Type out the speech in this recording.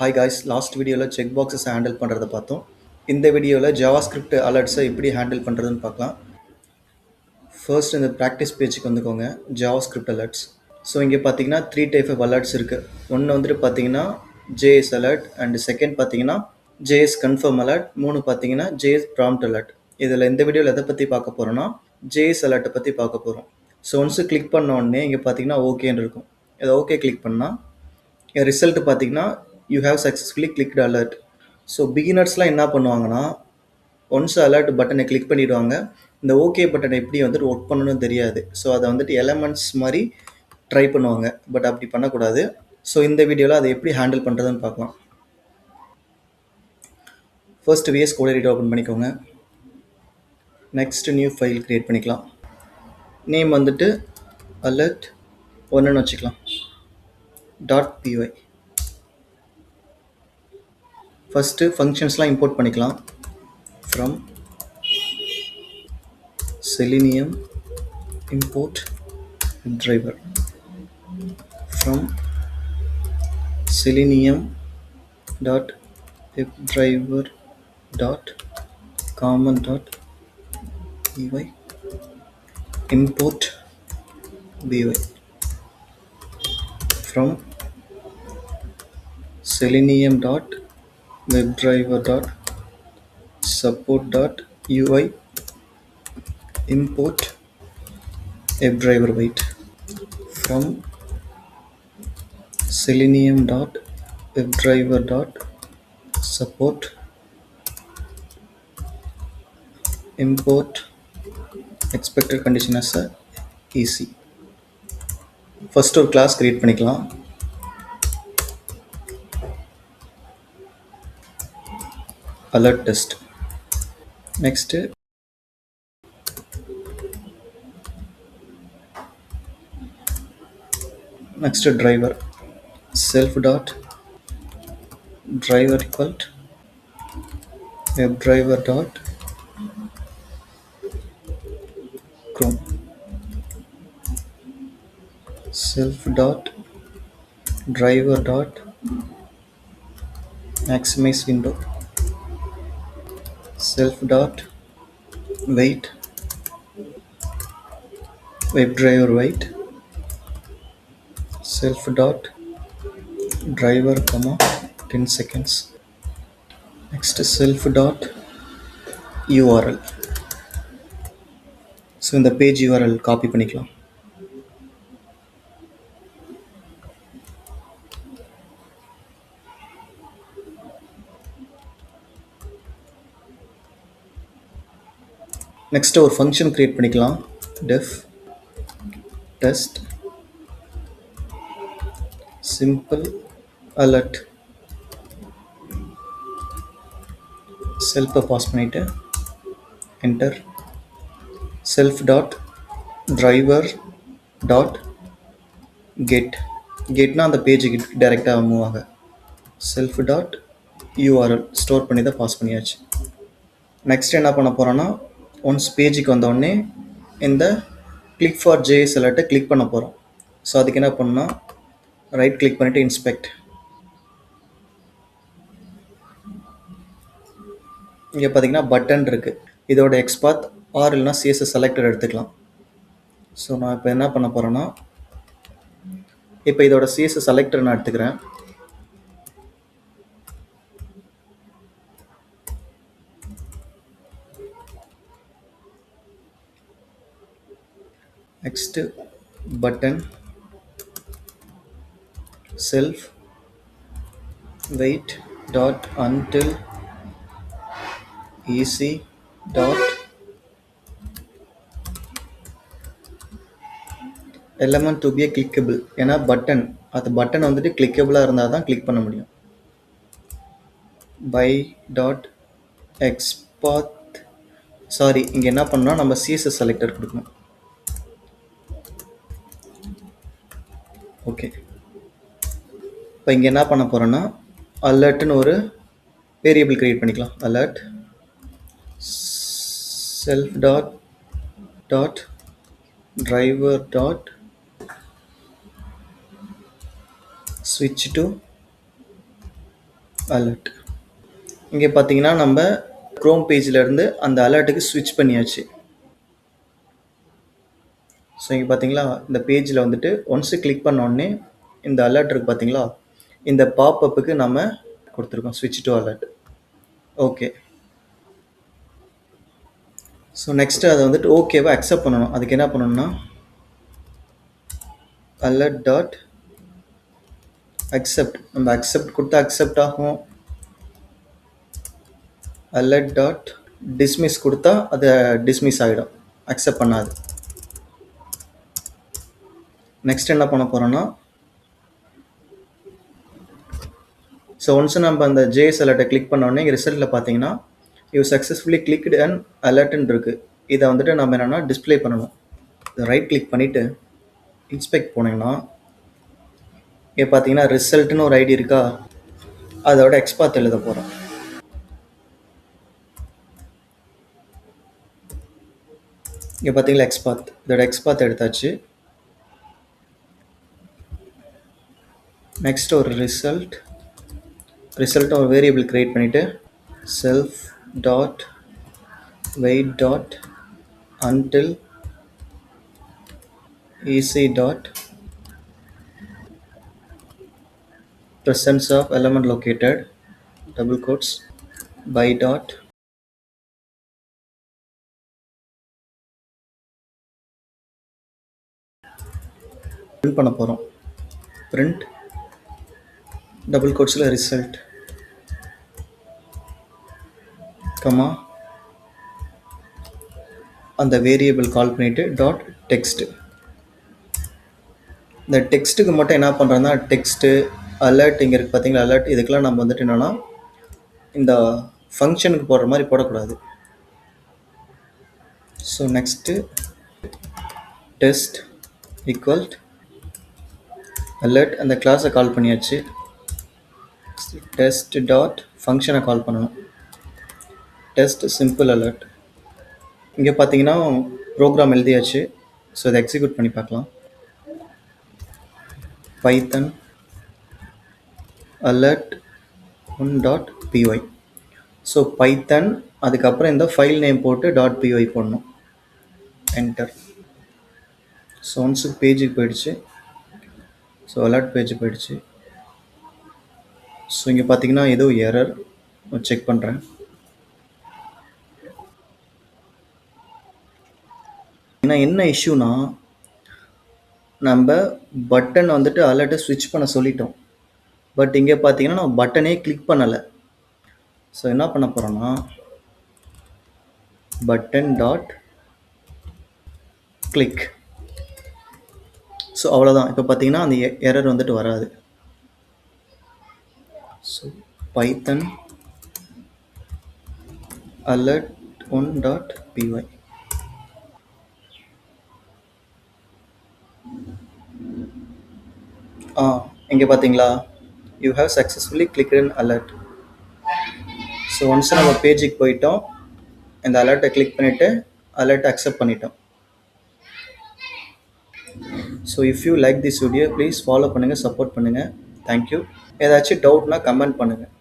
Hi guys, last வீடியோவில் check boxes handle பண்ணுறதை பார்த்தோம். இந்த வீடியோவில் ஜாவாஸ்கிரிப்ட் அலர்ட்ஸை எப்படி ஹேண்டில் பண்ணுறதுன்னு பார்க்கலாம். ஃபர்ஸ்ட் இந்த ப்ராக்டிஸ் பேஜுக்கு வந்துக்கோங்க, ஜாவாஸ்கிரிப்ட் அலர்ட்ஸ். ஸோ இங்கே பார்த்தீங்கன்னா 3 டைப் ஆஃப் அலர்ட்ஸ் இருக்குது. ஒன்று வந்துட்டு பார்த்தீங்கன்னா ஜேஎஸ் அலர்ட், அண்ட் செகண்ட் பார்த்தீங்கன்னா ஜேஎஸ் கன்ஃபார்ம் அலர்ட், 3 பார்த்தீங்கன்னா ஜேஎஸ் ப்ராம்ப்ட் அலர்ட். இதில் இந்த வீடியோவில் எதை பற்றி பார்க்க போகிறோன்னா ஜேஎஸ் அலர்ட்டை பற்றி பார்க்க போகிறோம். ஸோ ஒன்ஸு கிளிக் பண்ண உடனே இங்கே பார்த்தீங்கன்னா ஓகேன்னு இருக்கும். இதை ஓகே கிளிக் பண்ணால் ரிசல்ட் பார்த்தீங்கன்னா you have successfully clicked alert. So பிகினர்ஸ்லாம் என்ன பண்ணுவாங்கன்னா ஒன்ஸ் அலர்ட் பட்டனை கிளிக் பண்ணிவிடுவாங்க. இந்த ஓகே பட்டனை எப்படி வந்துட்டு ஒர்க் பண்ணணும்னு தெரியாது. ஸோ அதை வந்துட்டு எலமெண்ட்ஸ் மாதிரி ட்ரை பண்ணுவாங்க, பட் அப்படி பண்ணக்கூடாது. ஸோ இந்த வீடியோவில் அதை எப்படி ஹேண்டில் பண்ணுறதுன்னு பார்க்கலாம். First VS Code editor open பண்ணிக்கோங்க. நெக்ஸ்ட் நியூ ஃபைல் க்ரியேட் பண்ணிக்கலாம். நேம் வந்துட்டு alert 1ன்னு வச்சுக்கலாம். .py. ஃபஸ்ட்டு ஃபங்க்ஷன்ஸ்லாம் இம்போர்ட் பண்ணிக்கலாம். From selenium import driver, from selenium dot WebDriver dot common dot py import by, from selenium dot WebDriver dot support dot UI import WebDriver wait, from selenium dot WebDriver dot support import expected condition as a EC. First ஒரு class create பண்ணிக்கலாம். alert test. next driver, self dot driver equal to WebDriver dot Chrome, self dot driver dot maximize window, self dot wait WebDriver wait, self dot driver comma 10 seconds. next self dot URL. So இந்த page URL copy பண்ணிக்கலாம். Next ஒரு function create பண்ணிக்கலாம். def test simple alert, செல்ஃபை pass பண்ணிவிட்டு enter. Self dot driver dot கெட்னா அந்த பேஜுக்கு டைரெக்டாக மூவ் ஆக. செல்ஃப் டாட் URL ஸ்டோர் பண்ணி தான் பாஸ் பண்ணியாச்சு. நெக்ஸ்ட் என்ன பண்ண போகிறோன்னா ஒன்ஸ் பேஜுக்கு வந்தோடனே இந்த கிளிக் ஃபார் JS அலர்ட்டை கிளிக் பண்ண போகிறோம். ஸோ அதுக்கு என்ன பண்ணால் ரைட் கிளிக் பண்ணிவிட்டு இன்ஸ்பெக்ட். இங்கே பார்த்தீங்கன்னா பட்டன் இருக்குது. இதோட எக்ஸ்பாத் ஆர் இல்லைனா CSS செலக்டர் எடுத்துக்கலாம். ஸோ நான் இப்போ என்ன பண்ண போகிறேன்னா இப்போ இதோட CSS செலக்டர் நான் எடுத்துக்கிறேன். Next button self wait dot until EC dot element to be a clickable. ஏன்னா பட்டன் வந்துட்டு கிளிக்கபிளாக இருந்தால் தான் கிளிக் பண்ண முடியும். by டாட் எக்ஸ்பாத், சாரி இங்கே என்ன பண்ணால் நம்ம CSS செலக்டர் கொடுக்கணும். ஓகே, இப்போ இங்கே என்ன பண்ண போகிறோன்னா அலர்ட்னு ஒரு வேரியபிள் கிரியேட் பண்ணிக்கலாம். Alert self dot dot driver dot switch to alert. இங்கே பார்த்தீங்கன்னா நம்ம க்ரோம் பேஜ்லேருந்து அந்த அலர்ட்டுக்கு ஸ்விட்ச் பண்ணியாச்சு. ஸோ இங்கே பார்த்தீங்களா இந்த பேஜில் வந்துட்டு ஒன்ஸு கிளிக் பண்ணோடனே இந்த அலர்ட் இருக்குது பார்த்தீங்களா, இந்த பாப்அப்புக்கு நம்ம கொடுத்துருக்கோம் ஸ்விட்ச் to alert. Okay. So next அதை வந்துட்டு ஓகேவா அக்செப்ட் பண்ணணும். அதுக்கு என்ன பண்ணணும்னா அலர்ட் டாட் அக்செப்ட், நம்ம அக்செப்ட் கொடுத்தா அக்செப்ட் ஆகும். அலர்ட் டாட் டிஸ்மிஸ் கொடுத்தா அது டிஸ்மிஸ் ஆகிடும், அக்செப்ட் பண்ணாது. நெக்ஸ்ட் என்ன பண்ண போகிறோன்னா, ஸோ ஒன்ஸ் நம்ம அந்த ஜேஎஸ் அலர்ட்டை கிளிக் பண்ணோடனே இங்கே ரிசல்ட்டில் பார்த்தீங்கன்னா யூ சக்ஸஸ்ஃபுல்லி கிளிக்டு அண்ட் அலர்ட்னு இருக்குது. இதை வந்துட்டு நம்ம என்னென்னா டிஸ்பிளே பண்ணணும். ரைட் கிளிக் பண்ணிவிட்டு இன்ஸ்பெக்ட் போனீங்கன்னா இங்கே பார்த்தீங்கன்னா ரிசல்ட்னு ஒரு ஐடி இருக்கா, அதோட எக்ஸ்பாத் எழுத போகிறோம். இங்கே பார்த்தீங்களா எக்ஸ்பாத், இதோட எக்ஸ்பாத் எடுத்தாச்சு. நெக்ஸ்ட் ஒரு ரிசல்ட் ஒரு வேரியபிள் க்ரியேட் பண்ணிவிட்டு self dot wait dot until EC dot presence of element located double quotes by dot print பண்ண போகிறோம். print டபுள் கோட்ஸில் ரிசல்ட் கமா அந்த வேரியபிள் கால் பண்ணிவிட்டு டாட் டெக்ஸ்ட்டு. இந்த டெக்ஸ்ட்டுக்கு மட்டும் என்ன பண்ணுறோன்னா டெக்ஸ்ட்டு அலர்ட் இங்கே இருக்குது பார்த்தீங்களா அலர்ட், இதுக்கெல்லாம் நம்ம வந்துட்டு என்னென்னா இந்த ஃபங்க்ஷனுக்கு போடுற மாதிரி போடக்கூடாது. So next test equal alert, அந்த கிளாஸை கால் பண்ணியாச்சு. டெஸ்ட் டாட் ஃபங்க்ஷனை கால் பண்ணணும், டெஸ்ட் சிம்பிள் அலர்ட். இங்கே பார்த்தீங்கன்னா ப்ரோக்ராம் எழுதியாச்சு. ஸோ இதை எக்ஸிக்யூட் பண்ணி பார்க்கலாம். பைத்தன் alert 1.py. ஸோ பைத்தன் அதுக்கப்புறம் இந்த ஃபைல் நேம் போட்டு .py போடணும். என்டர். ஸோ ஒன்ஸு பேஜுக்கு போயிடுச்சு. ஸோ அலர்ட் பேஜ் போயிடுச்சு. ஸோ இங்கே பார்த்தீங்கன்னா ஏதோ எரர் செக் பண்ணுறேன். ஏன்னா என்ன இஷ்யூனா நம்ம பட்டன் வந்துட்டு அலர்ட்டை ஸ்விட்ச் பண்ண சொல்லிட்டோம். பட் இங்கே பார்த்தீங்கன்னா நான் பட்டனே கிளிக் பண்ணலை. ஸோ என்ன பண்ண போகிறோன்னா பட்டன் டாட் கிளிக். ஸோ அவ்வளோதான். இப்போ பார்த்தீங்கன்னா அந்த எரர் வந்துட்டு வராது. ஸோ பைத்தன் alert 1.py. இங்கே பார்த்தீங்களா you have successfully click in alert. So once நம்ம பேஜுக்கு போயிட்டோம், இந்த அலர்ட்டை கிளிக் பண்ணிவிட்டு அலர்ட்டை அக்செப்ட் பண்ணிட்டோம். So if you like this video please follow பண்ணுங்கள், சப்போர்ட் பண்ணுங்கள். தேங்க்யூ. ஏதாச்சும் டவுட்னா கமெண்ட் பண்ணுங்கள்.